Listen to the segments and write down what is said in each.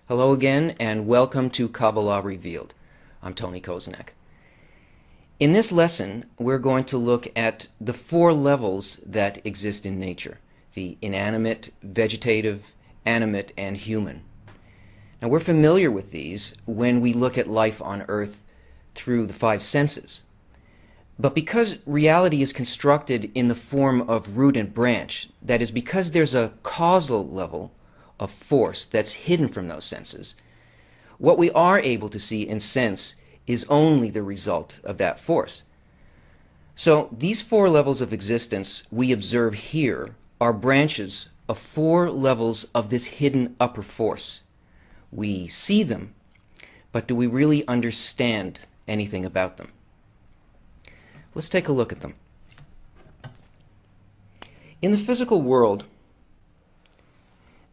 Hello again, and welcome to Kabbalah Revealed. I'm Tony Kosinec. In this lesson, we're going to look at the four levels that exist in nature: the inanimate, vegetative, animate, and human. Now, we're familiar with these when we look at life on Earth through the five senses. But because reality is constructed in the form of root and branch, that is, because there's a causal level of force that's hidden from those senses, what we are able to see and sense is only the result of that force. So these four levels of existence we observe here are branches of four levels of this hidden upper force. We see them, but do we really understand anything about them? Let's take a look at them. In the physical world,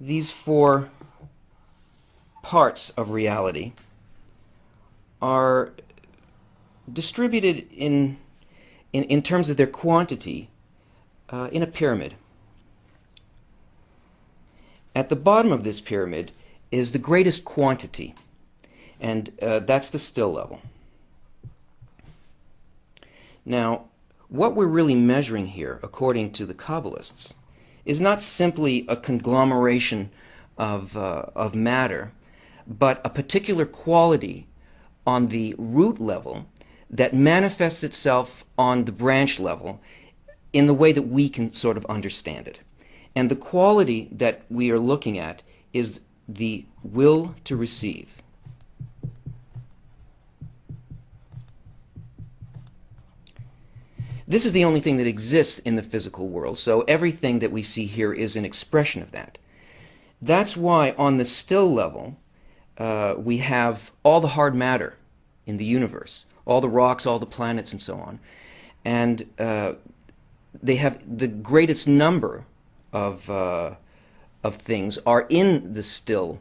these four parts of reality are distributed in terms of their quantity in a pyramid. At the bottom of this pyramid is the greatest quantity, and that's the still level. Now, what we're really measuring here, according to the Kabbalists, is not simply a conglomeration of matter, but a particular quality on the root level that manifests itself on the branch level in the way that we can sort of understand it. And the quality that we are looking at is the will to receive. This is the only thing that exists in the physical world, so everything that we see here is an expression of that. That's why on the still level, we have all the hard matter in the universe, all the rocks, all the planets, and so on. And they have the greatest number of things are in the still,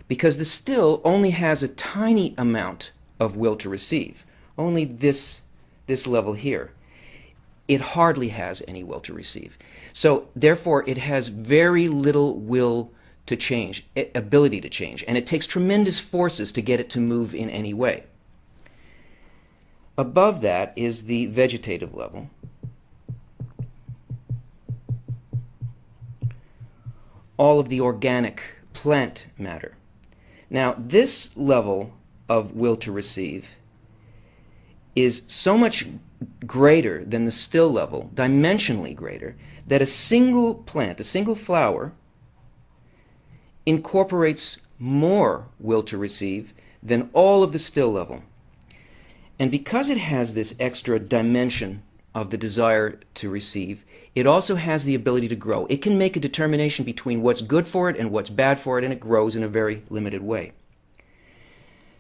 because the still only has a tiny amount of will to receive, only this level here. It hardly has any will to receive. So therefore it has very little will to change, ability to change, and it takes tremendous forces to get it to move in any way. Above that is the vegetative level. All of the organic plant matter. Now, this level of will to receive is so much greater than the still level, dimensionally greater, that a single plant, a single flower, incorporates more will to receive than all of the still level. And because it has this extra dimension of the desire to receive, it also has the ability to grow. It can make a determination between what's good for it and what's bad for it, and it grows in a very limited way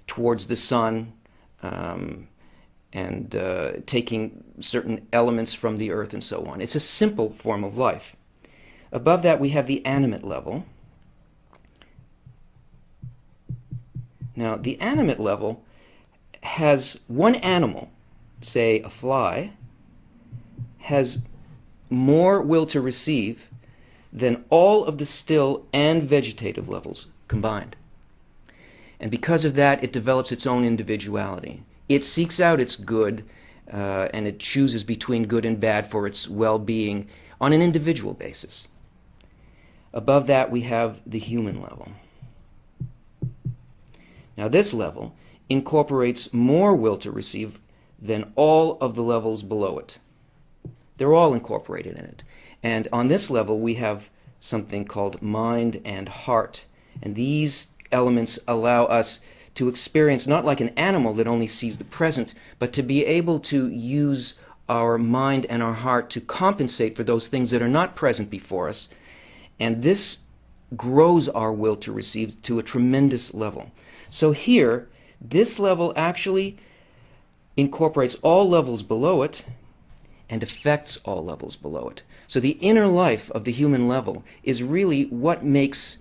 towards the sun, and taking certain elements from the earth and so on. It's a simple form of life. Above that we have the animate level. Now, the animate level has one animal, say a fly, has more will to receive than all of the still and vegetative levels combined. And because of that, it develops its own individuality. It seeks out its good, and it chooses between good and bad for its well-being on an individual basis. Above that, we have the human level. Now, this level incorporates more will to receive than all of the levels below it. They're all incorporated in it. And on this level, we have something called mind and heart. And these elements allow us to experience not like an animal that only sees the present, but to be able to use our mind and our heart to compensate for those things that are not present before us. And this grows our will to receive to a tremendous level. So here, this level actually incorporates all levels below it and affects all levels below it. So the inner life of the human level is really what makes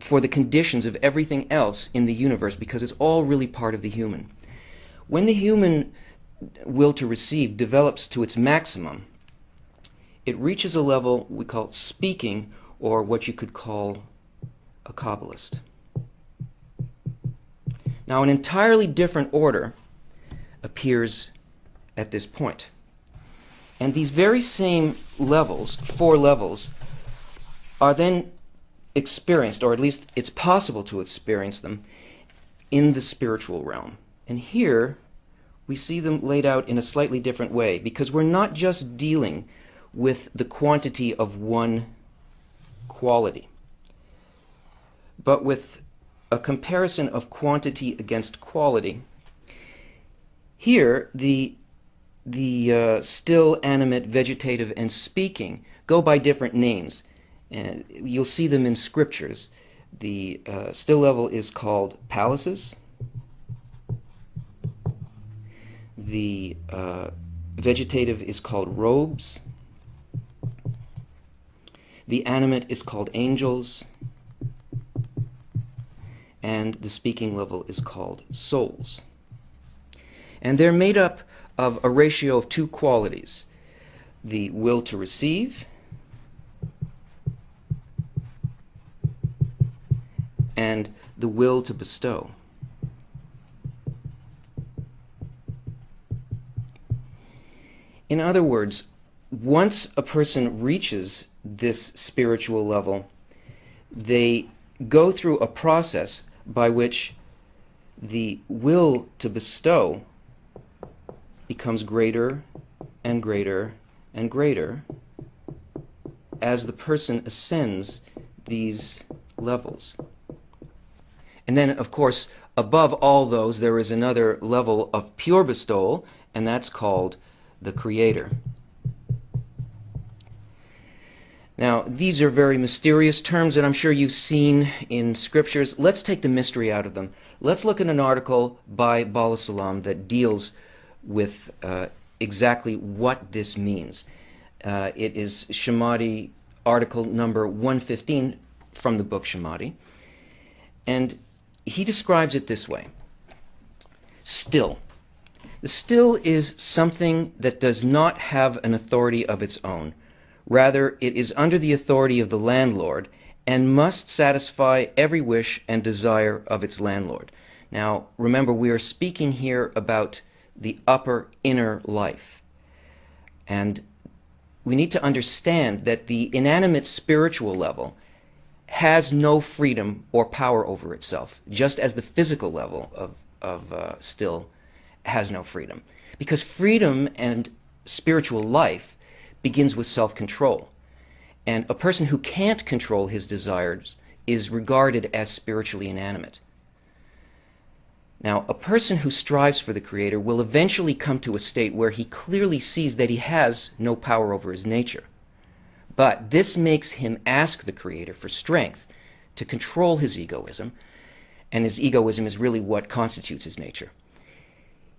for the conditions of everything else in the universe, because it's all really part of the human. When the human will to receive develops to its maximum, it reaches a level we call speaking, or what you could call a Kabbalist. Now, an entirely different order appears at this point. And these very same levels, 4 levels, are then experienced, or at least it's possible to experience them, in the spiritual realm. And here we see them laid out in a slightly different way, because we're not just dealing with the quantity of one quality, but with a comparison of quantity against quality. Here, the still, animate, vegetative, and speaking go by different names. And you'll see them in scriptures. The still level is called palaces. The vegetative is called robes. The animate is called angels. And the speaking level is called souls. And they're made up of a ratio of 2 qualities: the will to receive and the will to bestow. In other words, once a person reaches this spiritual level, they go through a process by which the will to bestow becomes greater and greater and greater as the person ascends these levels. And then, of course, above all those, there is another level of pure bestowal, and that's called the Creator. Now, these are very mysterious terms that I'm sure you've seen in scriptures. Let's take the mystery out of them. Let's look at an article by Baal HaSulam that deals with exactly what this means. It is Shemati article number 115 from the book Shemati. And he describes it this way. Still. The still is something that does not have an authority of its own. Rather, it is under the authority of the landlord and must satisfy every wish and desire of its landlord. Now, remember, we are speaking here about the upper inner life. And we need to understand that the inanimate spiritual level has no freedom or power over itself, just as the physical level of still has no freedom. Because freedom and spiritual life begins with self-control. And a person who can't control his desires is regarded as spiritually inanimate. Now, a person who strives for the Creator will eventually come to a state where he clearly sees that he has no power over his nature. But this makes him ask the Creator for strength to control his egoism, and his egoism is really what constitutes his nature.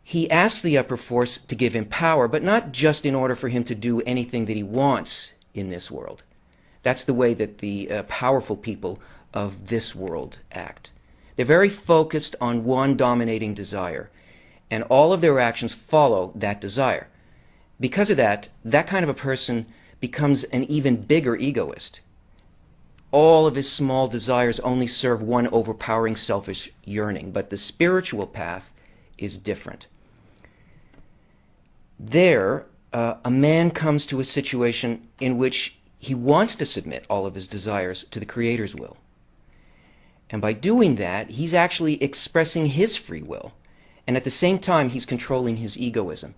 He asks the upper force to give him power, but not just in order for him to do anything that he wants in this world. That's the way that the powerful people of this world act. They're very focused on one dominating desire, and all of their actions follow that desire. Because of that, that kind of a person becomes an even bigger egoist. All of his small desires only serve one overpowering selfish yearning, but the spiritual path is different. There, a man comes to a situation in which he wants to submit all of his desires to the Creator's will. And by doing that, he's actually expressing his free will. And at the same time, he's controlling his egoism.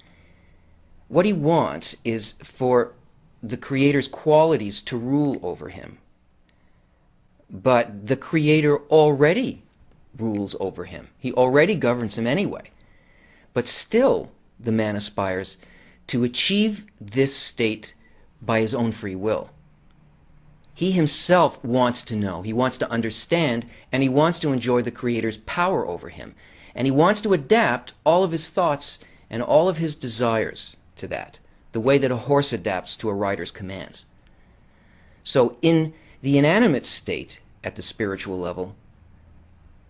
What he wants is for the Creator's qualities to rule over him. But the Creator already rules over him. He already governs him anyway. But still, the man aspires to achieve this state by his own free will. He himself wants to know, he wants to understand, and he wants to enjoy the Creator's power over him. And he wants to adapt all of his thoughts and all of his desires to that, the way that a horse adapts to a rider's commands. So in the inanimate state at the spiritual level,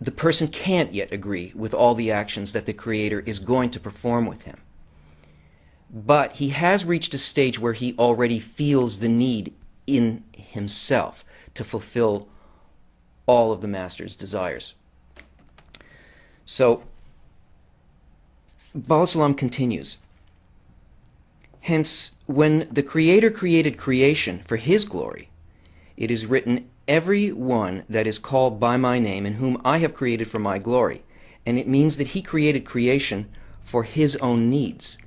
the person can't yet agree with all the actions that the Creator is going to perform with him. But he has reached a stage where he already feels the need in himself to fulfill all of the Master's desires. So, Baal HaSulam continues. Hence, when the Creator created creation for His glory, it is written, "Every one that is called by my name, and whom I have created for my glory." And it means that He created creation for His own needs.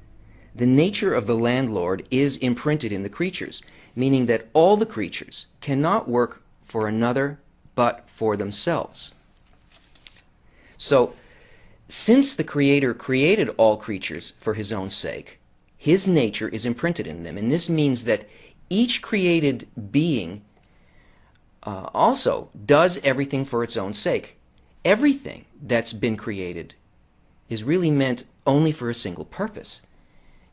The nature of the landlord is imprinted in the creatures, meaning that all the creatures cannot work for another but for themselves. So, since the Creator created all creatures for His own sake, His nature is imprinted in them. And this means that each created being also does everything for its own sake. Everything that's been created is really meant only for a single purpose.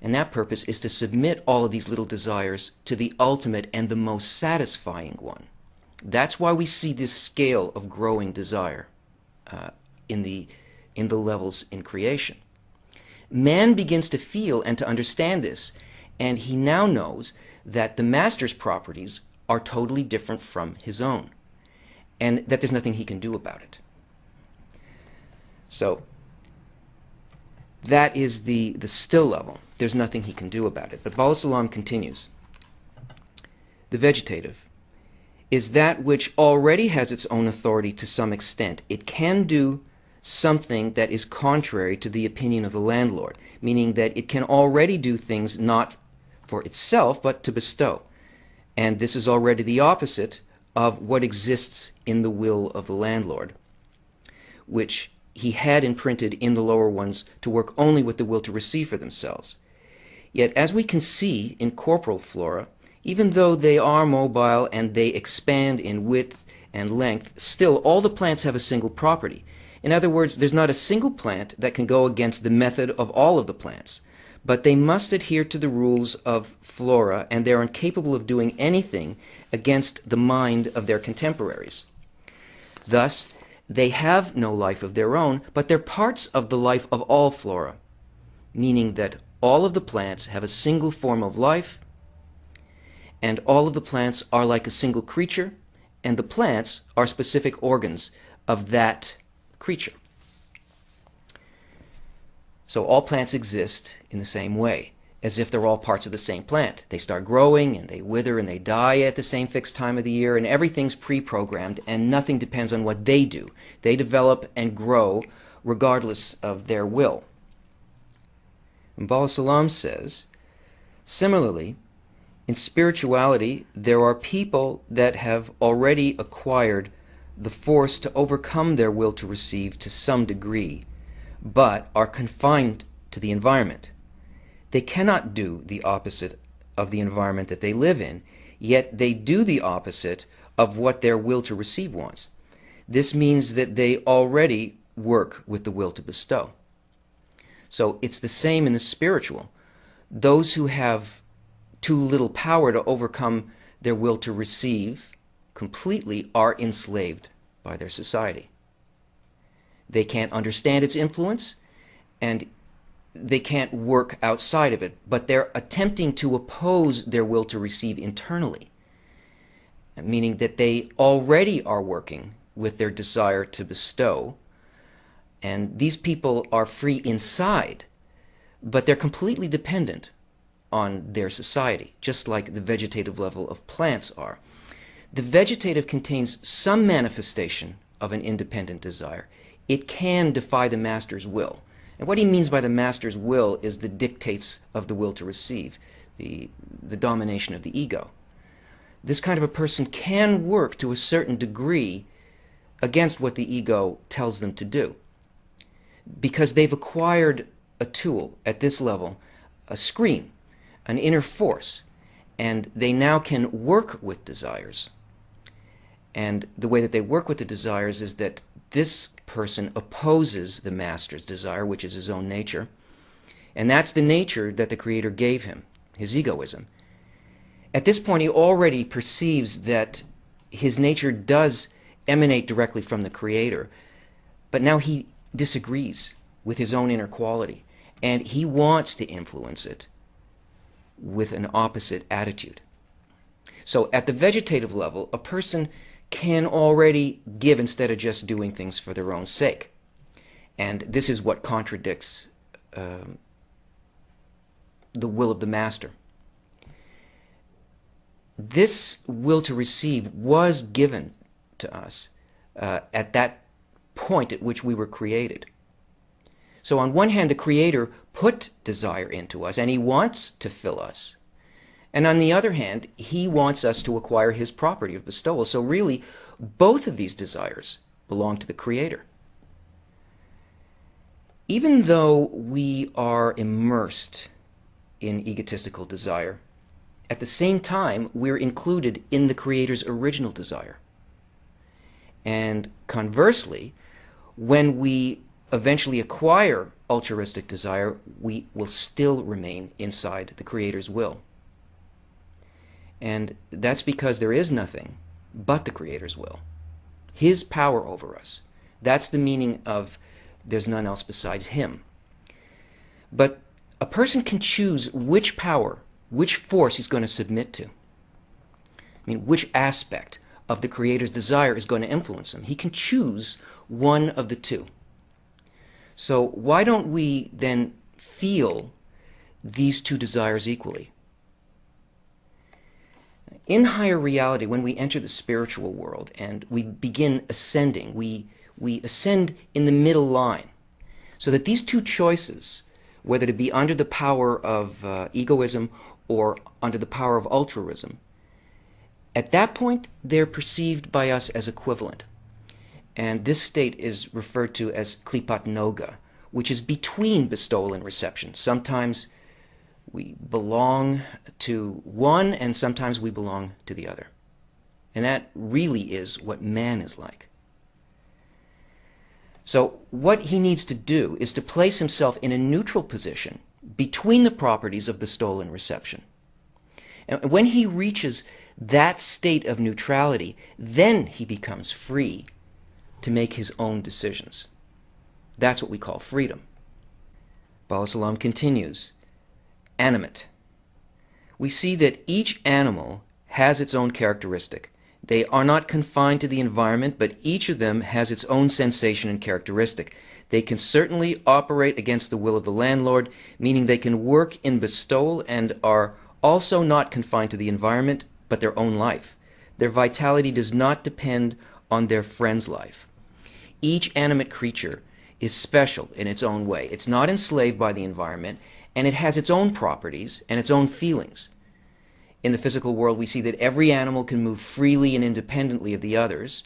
And that purpose is to submit all of these little desires to the ultimate and the most satisfying one. That's why we see this scale of growing desire in the levels in creation. Man begins to feel and to understand this, and he now knows that the master's properties are totally different from his own, and that there's nothing he can do about it. So that is the still level. There's nothing he can do about it. But Baal HaSulam continues. The vegetative is that which already has its own authority to some extent. It can do something that is contrary to the opinion of the landlord, meaning that it can already do things not for itself, but to bestow. And this is already the opposite of what exists in the will of the landlord, which he had imprinted in the lower ones to work only with the will to receive for themselves. Yet, as we can see in corporal flora, even though they are mobile and they expand in width and length, still all the plants have a single property. In other words, there's not a single plant that can go against the method of all of the plants, but they must adhere to the rules of flora, and they're incapable of doing anything against the mind of their contemporaries. Thus, they have no life of their own, but they're parts of the life of all flora, meaning that all of the plants have a single form of life, and all of the plants are like a single creature, and the plants are specific organs of that creature. So all plants exist in the same way, as if they're all parts of the same plant. They start growing, and they wither, and they die at the same fixed time of the year, and everything's pre-programmed, and nothing depends on what they do. They develop and grow regardless of their will. And Baal HaSulam says, similarly, in spirituality, there are people that have already acquired the force to overcome their will to receive to some degree, but are confined to the environment. They cannot do the opposite of the environment that they live in, yet they do the opposite of what their will to receive wants. This means that they already work with the will to bestow. So it's the same in the spiritual. Those who have too little power to overcome their will to receive completely are enslaved by their society. They can't understand its influence, and they can't work outside of it, but they're attempting to oppose their will to receive internally, meaning that they already are working with their desire to bestow, and these people are free inside, but they're completely dependent on their society, just like the vegetative level of plants are. The vegetative contains some manifestation of an independent desire. It can defy the master's will. And what he means by the master's will is the dictates of the will to receive, the domination of the ego. This kind of a person can work to a certain degree against what the ego tells them to do, because they've acquired a tool at this level, a screen, an inner force, and they now can work with desires. And the way that they work with the desires is that this person opposes the master's desire, which is his own nature, and that's the nature that the Creator gave him, his egoism. At this point, he already perceives that his nature does emanate directly from the Creator, but now he disagrees with his own inner quality, and he wants to influence it with an opposite attitude. So at the vegetative level, a person can already give instead of just doing things for their own sake. And this is what contradicts the will of the master. This will to receive was given to us at that point at which we were created. So on one hand, the Creator put desire into us, and He wants to fill us. And on the other hand, He wants us to acquire His property of bestowal. So really, both of these desires belong to the Creator. Even though we are immersed in egotistical desire, at the same time, we're included in the Creator's original desire. And conversely, when we eventually acquire altruistic desire, we will still remain inside the Creator's will. And that's because there is nothing but the Creator's will. His power over us. That's the meaning of there's none else besides Him. But a person can choose which power, which force he's going to submit to. I mean, which aspect of the Creator's desire is going to influence him. He can choose one of the two. So why don't we then feel these two desires equally? In higher reality, when we enter the spiritual world and we begin ascending, we ascend in the middle line, so that these two choices, whether to be under the power of egoism or under the power of altruism, at that point they're perceived by us as equivalent. And this state is referred to as klipat noga, which is between bestowal and reception. Sometimes we belong to one and sometimes we belong to the other. And that really is what man is like. So what he needs to do is to place himself in a neutral position between the properties of bestowal and reception. And when he reaches that state of neutrality, then he becomes free to make his own decisions. That's what we call freedom. Baal HaSulam continues, animate. We see that each animal has its own characteristic. They are not confined to the environment, but each of them has its own sensation and characteristic. They can certainly operate against the will of the landlord, meaning they can work in bestowal and are also not confined to the environment, but their own life. Their vitality does not depend on their friend's life. Each animate creature is special in its own way. It's not enslaved by the environment, and it has its own properties and its own feelings. In the physical world, we see that every animal can move freely and independently of the others,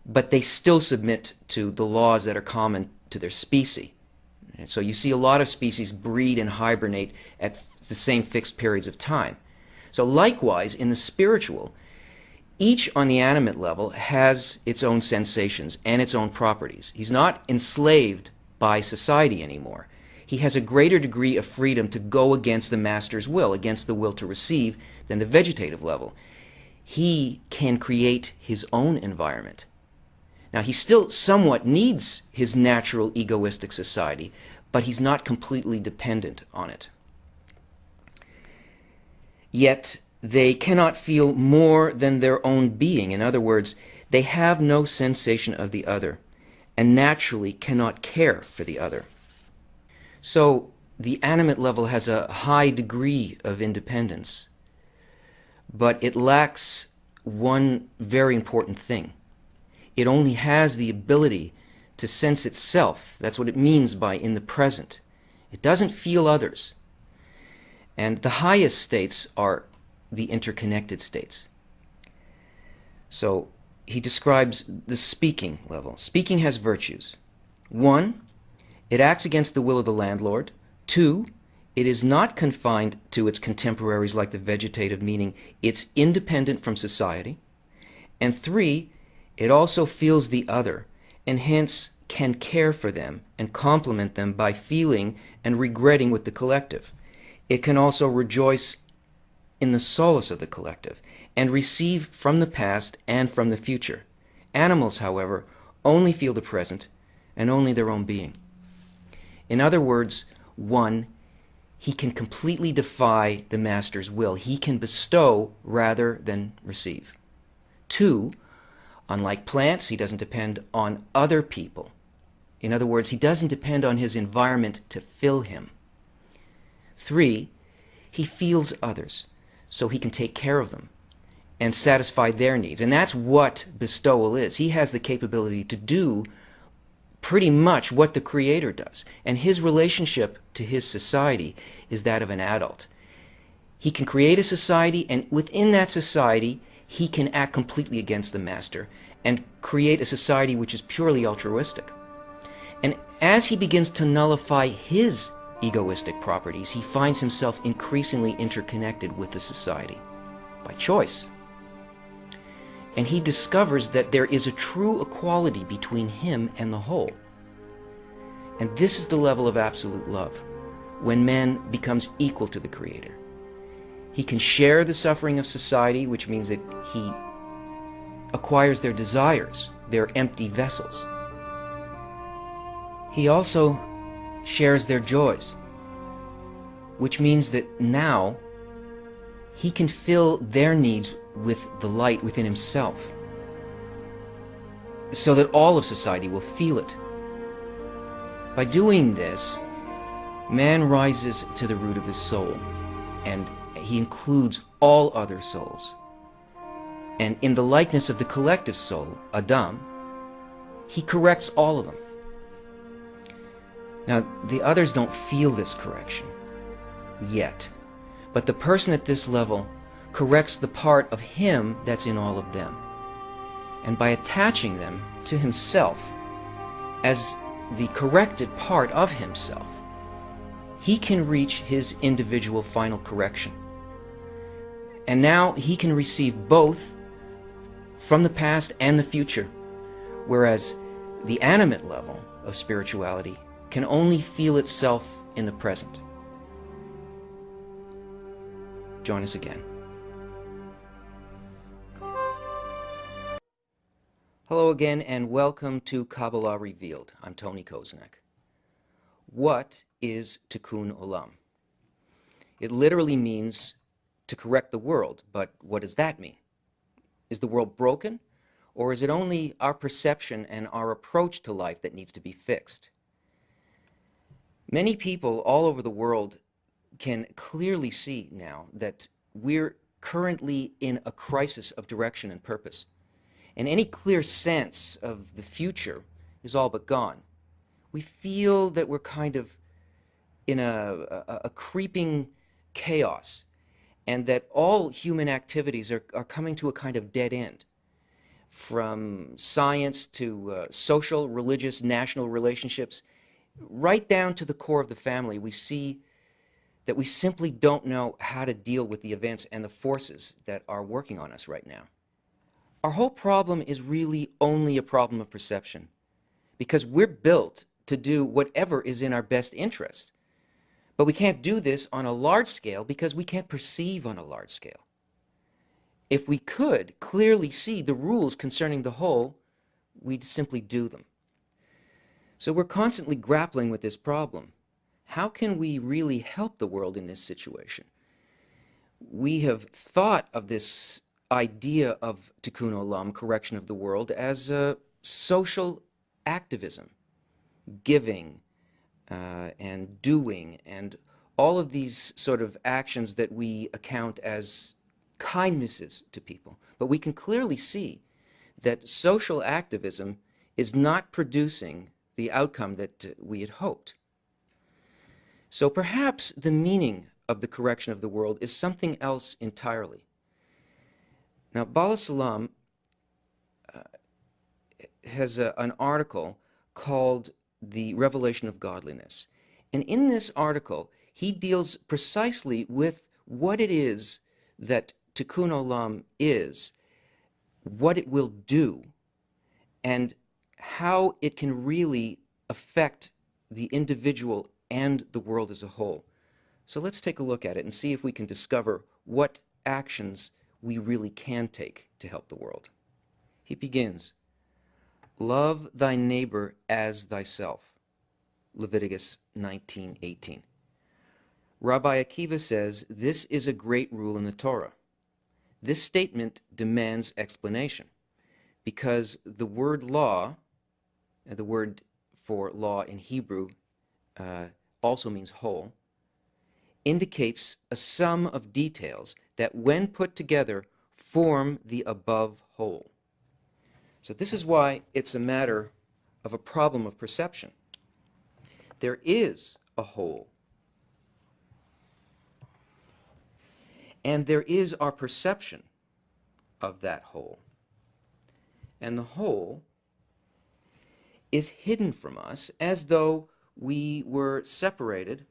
but they still submit to the laws that are common to their species. And so you see a lot of species breed and hibernate at the same fixed periods of time. So likewise, in the spiritual, each on the animate level has its own sensations and its own properties. He's not enslaved by society anymore. He has a greater degree of freedom to go against the master's will, against the will to receive, than the vegetative level. He can create his own environment. Now, he still somewhat needs his natural egoistic society, but he's not completely dependent on it. Yet, they cannot feel more than their own being. In other words, they have no sensation of the other, and naturally cannot care for the other. So, the animate level has a high degree of independence, but it lacks one very important thing. It only has the ability to sense itself. That's what it means by in the present. It doesn't feel others. And the highest states are the interconnected states. So he describes the speaking level. Speaking has virtues. 1, it acts against the will of the landlord. 2, it is not confined to its contemporaries like the vegetative, meaning it's independent from society. And 3, it also feels the other, and hence can care for them and complement them by feeling and regretting with the collective. It can also rejoice in the solace of the collective and receive from the past and from the future. Animals, however, only feel the present and only their own being. In other words, 1, he can completely defy the master's will. He can bestow rather than receive. 2, unlike plants, he doesn't depend on other people In other words, he doesn't depend on his environment to fill him. 3, he feels others, so he can take care of them and satisfy their needs. And that's what bestowal is. He has the capability to do pretty much what the Creator does. And his relationship to his society is that of an adult. He can create a society, and within that society, he can act completely against the master and create a society which is purely altruistic. And as he begins to nullify his egoistic properties, he finds himself increasingly interconnected with the society by choice. And he discovers that there is a true equality between him and the whole. And this is the level of absolute love, when man becomes equal to the Creator. He can share the suffering of society, which means that he acquires their desires, their empty vessels. He also shares their joys, which means that now he can fill their needs with the light within himself, so that all of society will feel it. By doing this, man rises to the root of his soul, and he includes all other souls. And in the likeness of the collective soul, Adam, he corrects all of them. Now, the others don't feel this correction yet, but the person at this level corrects the part of him that's in all of them. And by attaching them to himself as the corrected part of himself, he can reach his individual final correction. And now he can receive both from the past and the future, whereas the animate level of spirituality can only feel itself in the present. Join us again. Hello again, and welcome to Kabbalah Revealed. I'm Tony Kosinec. What is Tikkun Olam? It literally means to correct the world, but what does that mean? Is the world broken, or is it only our perception and our approach to life that needs to be fixed? Many people all over the world can clearly see now that we're currently in a crisis of direction and purpose. And any clear sense of the future is all but gone. We feel that we're kind of in a creeping chaos, and that all human activities are coming to a kind of dead end. From science to social, religious, national relationships, right down to the core of the family, we see that we simply don't know how to deal with the events and the forces that are working on us right now. Our whole problem is really only a problem of perception, because we're built to do whatever is in our best interest. But we can't do this on a large scale because we can't perceive on a large scale. If we could clearly see the rules concerning the whole, we'd simply do them. So we're constantly grappling with this problem. How can we really help the world in this situation? We have thought of this idea of Tikkun Olam, correction of the world, as a social activism, giving and doing, and all of these sort of actions that we account as kindnesses to people. But we can clearly see that social activism is not producing the outcome that we had hoped. So perhaps the meaning of the correction of the world is something else entirely. Now, Baal HaSulam has an article called The Revelation of Godliness. And in this article, he deals precisely with what it is that Tikkun Olam is, what it will do, and how it can really affect the individual and the world as a whole. So let's take a look at it and see if we can discover what actions we really can take to help the world. He begins, "Love thy neighbor as thyself," Leviticus 19:18. Rabbi Akiva says this is a great rule in the Torah. This statement demands explanation, because the word law, the word for law in Hebrew also means whole, indicates a sum of details that when put together form the above whole. So this is why it's a matter of a problem of perception. There is a whole, and there is our perception of that whole. And the whole is hidden from us as though we were separated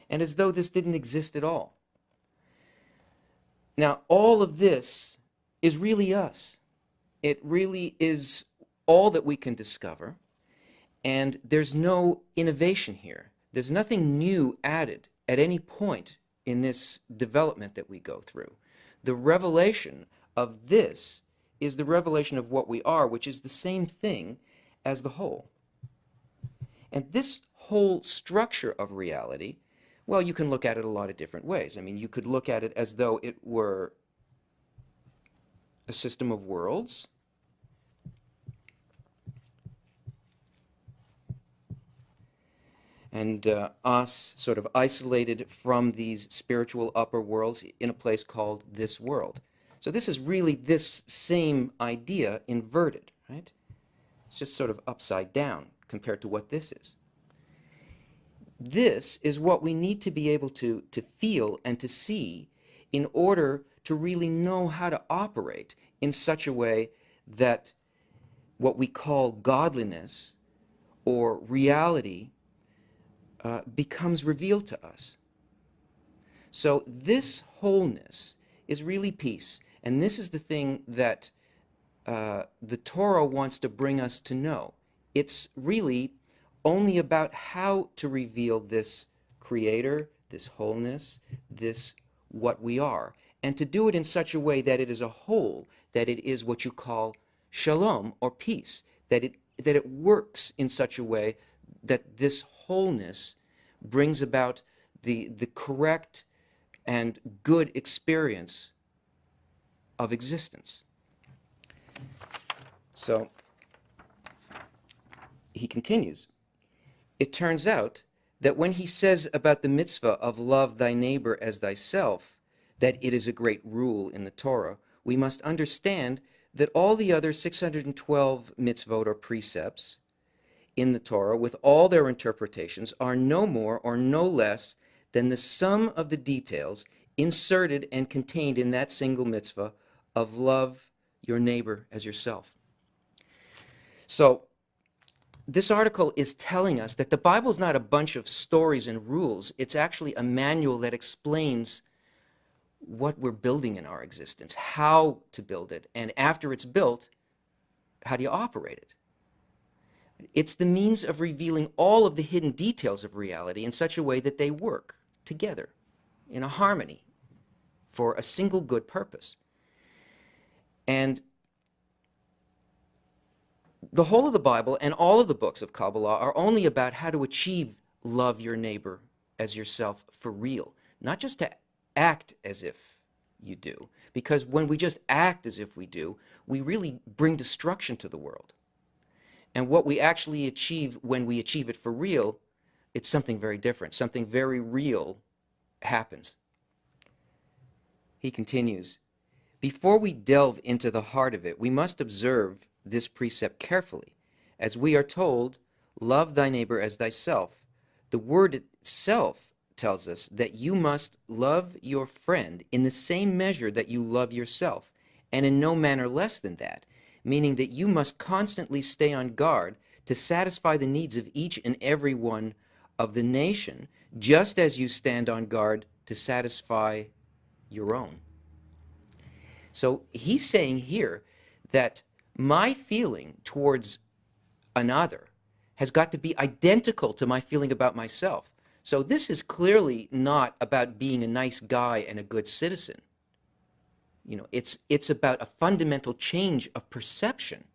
and as though this didn't exist at all. Now, all of this is really us. It really is all that we can discover, and there's no innovation here. There's nothing new added at any point in this development that we go through. The revelation of this is the revelation of what we are, which is the same thing as the whole. And this whole structure of reality, well, you can look at it a lot of different ways. I mean, you could look at it as though it were a system of worlds, and us sort of isolated from these spiritual upper worlds in a place called this world. So this is really this same idea inverted, right? It's just sort of upside down compared to what this is. This is what we need to be able to feel and to see in order to really know how to operate in such a way that what we call godliness or reality becomes revealed to us. So this wholeness is really peace, and this is the thing that the Torah wants to bring us to know. It's really only about how to reveal this creator, this wholeness, this what we are, and to do it in such a way that it is a whole, that it is what you call shalom, or peace, that it works in such a way that this wholeness brings about the correct and good experience of existence. So he continues, it turns out that when he says about the mitzvah of love thy neighbor as thyself, that it is a great rule in the Torah, we must understand that all the other 612 mitzvot or precepts in the Torah, with all their interpretations, are no more or no less than the sum of the details inserted and contained in that single mitzvah of love your neighbor as yourself. So this article is telling us that the Bible is not a bunch of stories and rules. It's actually a manual that explains what we're building in our existence, how to build it, and after it's built, how do you operate it? It's the means of revealing all of the hidden details of reality in such a way that they work together in a harmony for a single good purpose. And the whole of the Bible and all of the books of Kabbalah are only about how to achieve love your neighbor as yourself for real, not just to act as if you do. Because when we just act as if we do, we really bring destruction to the world. And what we actually achieve when we achieve it for real, it's something very different. Something very real happens. He continues, before we delve into the heart of it, we must observe this precept carefully. As we are told, love thy neighbor as thyself. The word itself tells us that you must love your friend in the same measure that you love yourself, and in no manner less than that, meaning that you must constantly stay on guard to satisfy the needs of each and every one of the nation, just as you stand on guard to satisfy your own. So he's saying here that my feeling towards another has got to be identical to my feeling about myself. So this is clearly not about being a nice guy and a good citizen. You know, it's about a fundamental change of perception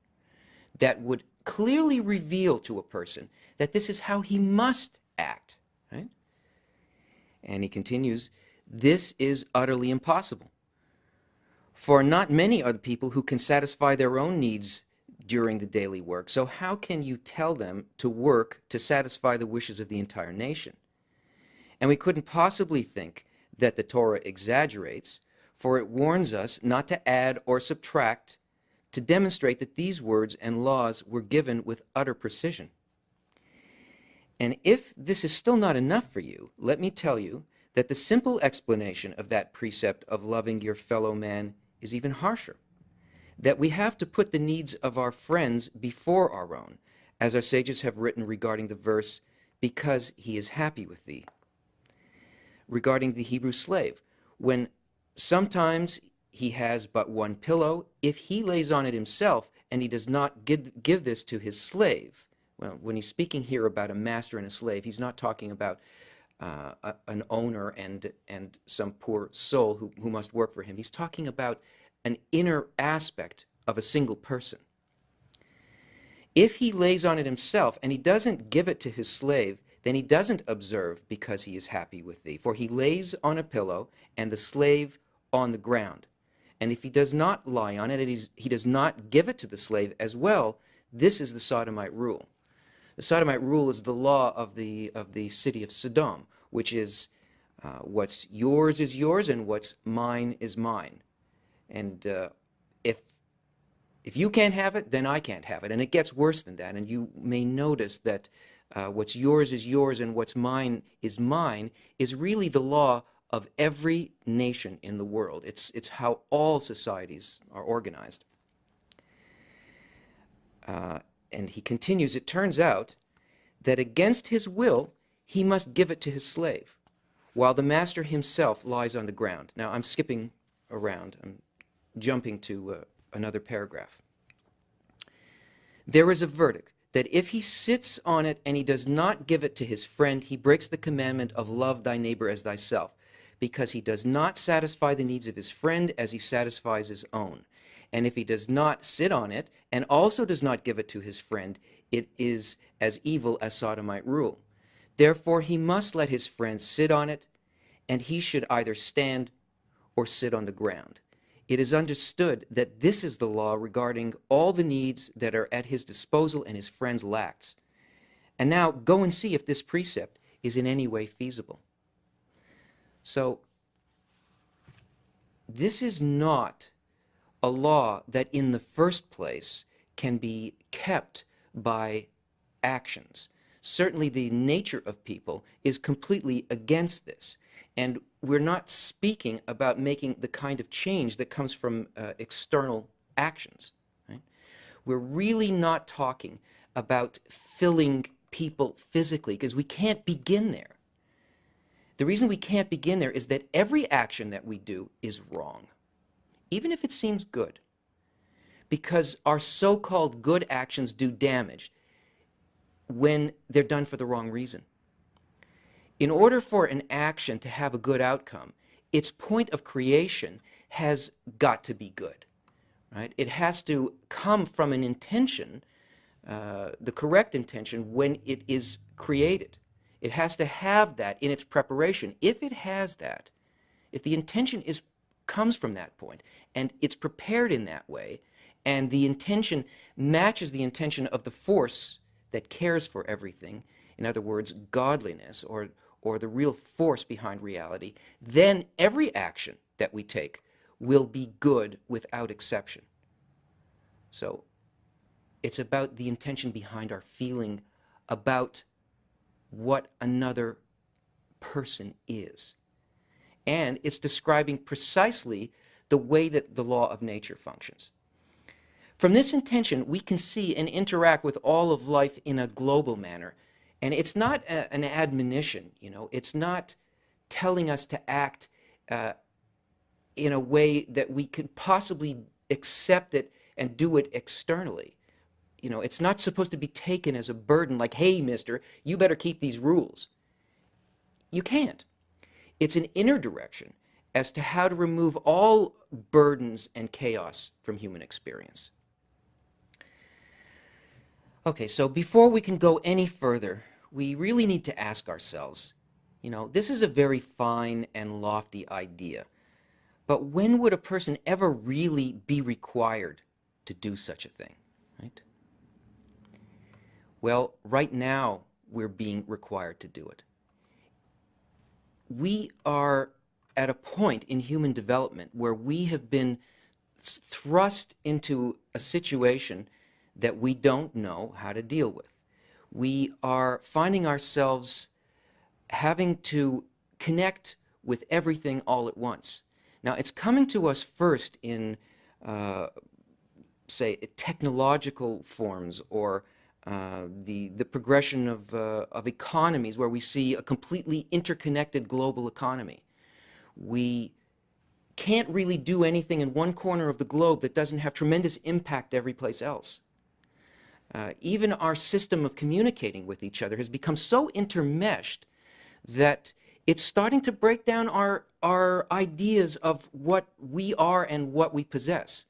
that would clearly reveal to a person that this is how he must act, right? And he continues, this is utterly impossible. For not many are the people who can satisfy their own needs during the daily work. So how can you tell them to work to satisfy the wishes of the entire nation? And we couldn't possibly think that the Torah exaggerates, for it warns us not to add or subtract, to demonstrate that these words and laws were given with utter precision. And if this is still not enough for you, let me tell you that the simple explanation of that precept of loving your fellow man is even harsher. That we have to put the needs of our friends before our own, as our sages have written regarding the verse, because he is happy with thee. Regarding the Hebrew slave, when sometimes he has but one pillow, if he lays on it himself and he does not give this to his slave, well, when he's speaking here about a master and a slave, he's not talking about an owner and some poor soul who must work for him. He's talking about an inner aspect of a single person. If he lays on it himself and he doesn't give it to his slave, then he doesn't observe because he is happy with thee. For he lays on a pillow and the slave on the ground. And if he does not lie on it and he does not give it to the slave as well, this is the sodomite rule. The sodomite rule is the law of the city of Sodom, which is what's yours is yours and what's mine is mine. And if you can't have it, then I can't have it. And it gets worse than that. And you may notice that what's yours is yours and what's mine is mine is really the law of every nation in the world. It's how all societies are organized. And he continues, it turns out that against his will, he must give it to his slave, while the master himself lies on the ground. Now, I'm skipping around. I'm jumping to another paragraph. There is a verdict that if he sits on it and he does not give it to his friend, he breaks the commandment of love thy neighbor as thyself, because he does not satisfy the needs of his friend as he satisfies his own. And if he does not sit on it and also does not give it to his friend, it is as evil as sodomite rule. Therefore he must let his friend sit on it, and he should either stand or sit on the ground. It is understood that this is the law regarding all the needs that are at his disposal and his friend's lacks. And now go and see if this precept is in any way feasible. So this is not a law that in the first place can be kept by actions. Certainly the nature of people is completely against this. And we're not speaking about making the kind of change that comes from external actions. Right? We're really not talking about filling people physically, because we can't begin there. The reason we can't begin there is that every action that we do is wrong, even if it seems good, because our so-called good actions do damage when they're done for the wrong reason. In order for an action to have a good outcome, its point of creation has got to be good, right? It has to come from an intention, the correct intention, when it is created. It has to have that in its preparation. If it has that, if the intention comes from that point, and it's prepared in that way, and the intention matches the intention of the force that cares for everything, in other words, godliness, or the real force behind reality, then every action that we take will be good without exception. So it's about the intention behind our feeling about what another person is. And it's describing precisely the way that the law of nature functions. From this intention, we can see and interact with all of life in a global manner. And it's not an admonition, it's not telling us to act in a way that we could possibly accept it and do it externally. It's not supposed to be taken as a burden like, hey, mister, you better keep these rules. You can't. It's an inner direction as to how to remove all burdens and chaos from human experience. Okay, so before we can go any further, we really need to ask ourselves, this is a very fine and lofty idea, but when would a person ever really be required to do such a thing, right? Well, right now we're being required to do it. We are at a point in human development where we have been thrust into a situation that we don't know how to deal with. We are finding ourselves having to connect with everything all at once. Now, it's coming to us first in, say, technological forms, or the progression of economies, where we see a completely interconnected global economy. We can't really do anything in one corner of the globe that doesn't have tremendous impact every place else. Even our system of communicating with each other has become so intermeshed that it's starting to break down our ideas of what we are and what we possess.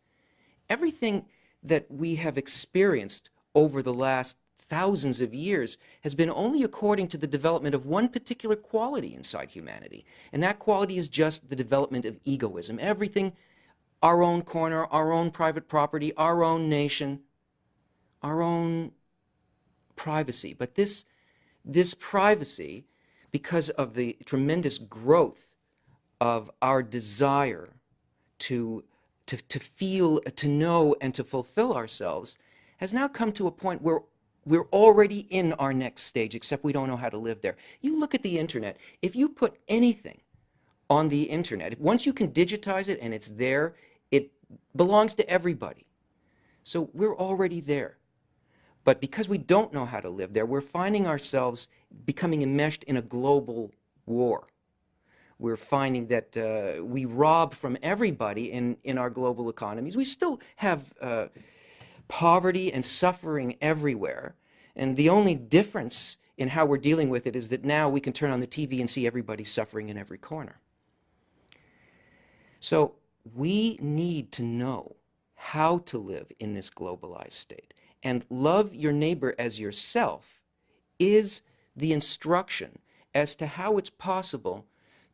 Everything that we have experienced over the last thousands of years has been only according to the development of one particular quality inside humanity. And that quality is just the development of egoism. Everything, our own corner, our own private property, our own nation, our own privacy. But this privacy, because of the tremendous growth of our desire to feel, to know, and to fulfill ourselves, has now come to a point where we're already in our next stage, except we don't know how to live there. You look at the internet. If you put anything on the internet, once you can digitize it and it's there, it belongs to everybody. So we're already there. But because we don't know how to live there, we're finding ourselves becoming enmeshed in a global war. We're finding that we rob from everybody in our global economies. We still have poverty and suffering everywhere. And the only difference in how we're dealing with it is that now we can turn on the TV and see everybody suffering in every corner. So we need to know how to live in this globalized state. And love your neighbor as yourself is the instruction as to how it's possible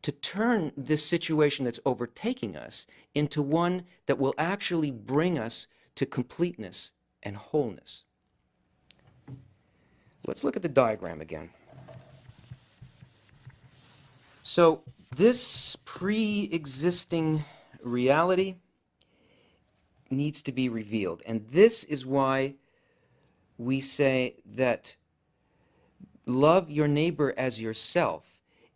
to turn this situation that's overtaking us into one that will actually bring us to completeness and wholeness. Let's look at the diagram again. So this pre-existing reality needs to be revealed. And this is why we say that love your neighbor as yourself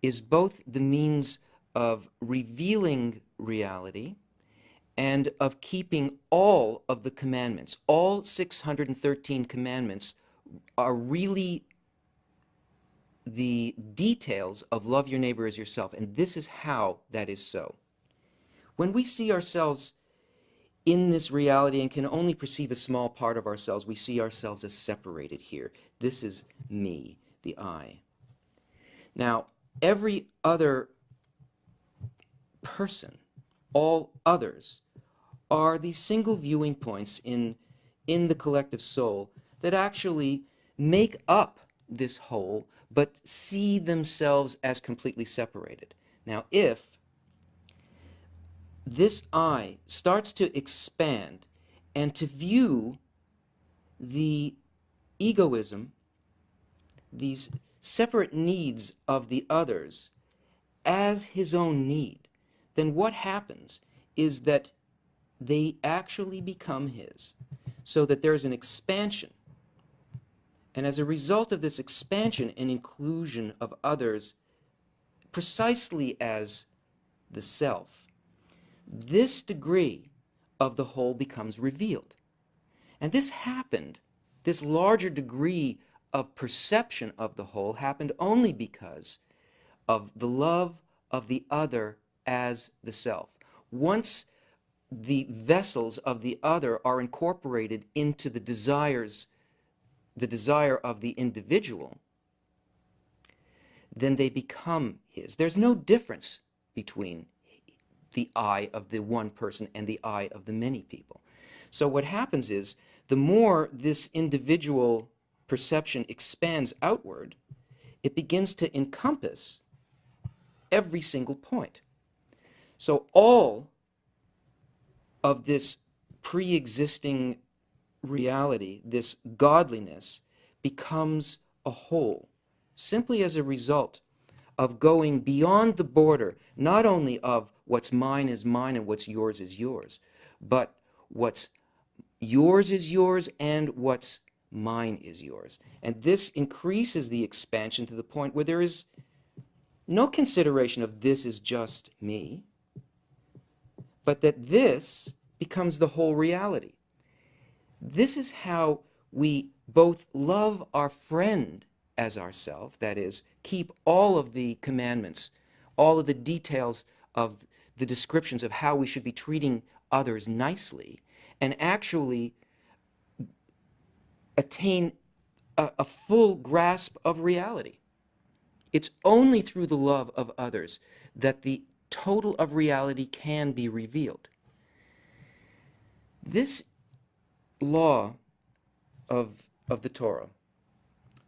is both the means of revealing reality and of keeping all of the commandments. All 613 commandments are really the details of love your neighbor as yourself, and this is how that is so. When we see ourselves in this reality and can only perceive a small part of ourselves, we see ourselves as separated here. This is me, the I. Now, every other person, all others, are these single viewing points in the collective soul that actually make up this whole, but see themselves as completely separated. Now, if this I starts to expand and to view the egoism, these separate needs of the others, as his own need, then what happens is that they actually become his, so that there's an expansion. And as a result of this expansion and inclusion of others, precisely as the self, this degree of the whole becomes revealed. And this happened, this larger degree of perception of the whole happened only because of the love of the other as the self. Once the vessels of the other are incorporated into the desire of the individual, then they become his. There's no difference between the I of the one person and the I of the many people. So what happens is, the more this individual perception expands outward, it begins to encompass every single point. So all of this pre-existing reality, this godliness, becomes a whole, simply as a result of going beyond the border, not only of what's mine is mine and what's yours is yours, but what's yours is yours and what's mine is yours. And this increases the expansion to the point where there is no consideration of this is just me, but that this becomes the whole reality. This is how we both love our friend as ourself, that is, keep all of the commandments, all of the details of the descriptions of how we should be treating others nicely, and actually attain a full grasp of reality. It's only through the love of others that the total of reality can be revealed. This law of the Torah,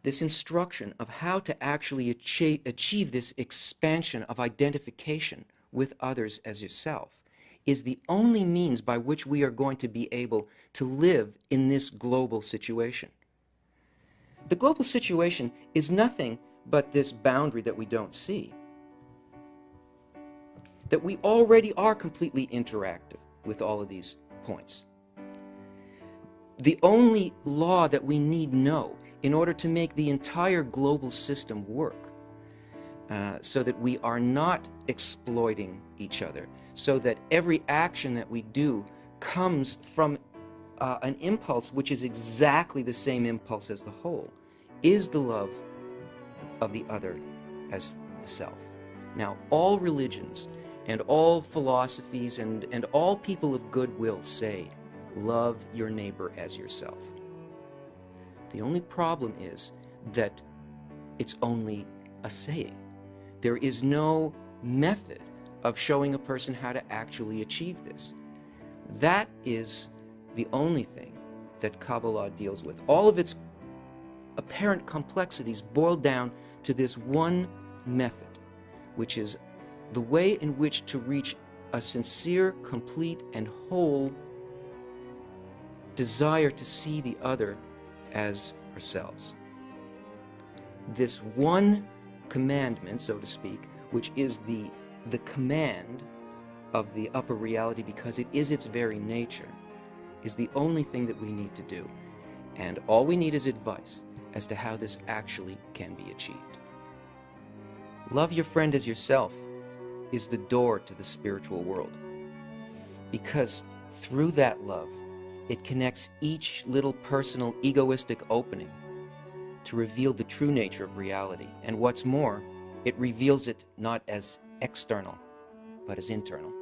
this instruction of how to actually achieve this expansion of identification with others as yourself, is the only means by which we are going to be able to live in this global situation. The global situation is nothing but this boundary that we don't see, that we already are completely interactive with all of these points. The only law that we need know in order to make the entire global system work, so that we are not exploiting each other, so that every action that we do comes from an impulse which is exactly the same impulse as the whole, is the love of the other as the self. Now, all religions and all philosophies and all people of goodwill say, love your neighbor as yourself. The only problem is that it's only a saying. There is no method of showing a person how to actually achieve this. That is the only thing that Kabbalah deals with. All of its apparent complexities boil down to this one method, which is the way in which to reach a sincere, complete, and whole desire to see the other as ourselves. This one commandment, so to speak, which is the command of the upper reality because it is its very nature, is the only thing that we need to do. And all we need is advice as to how this actually can be achieved. Love your friend as yourself is the door to the spiritual world, because through that love, it connects each little personal egoistic opening to reveal the true nature of reality. And what's more, it reveals it not as external, but as internal.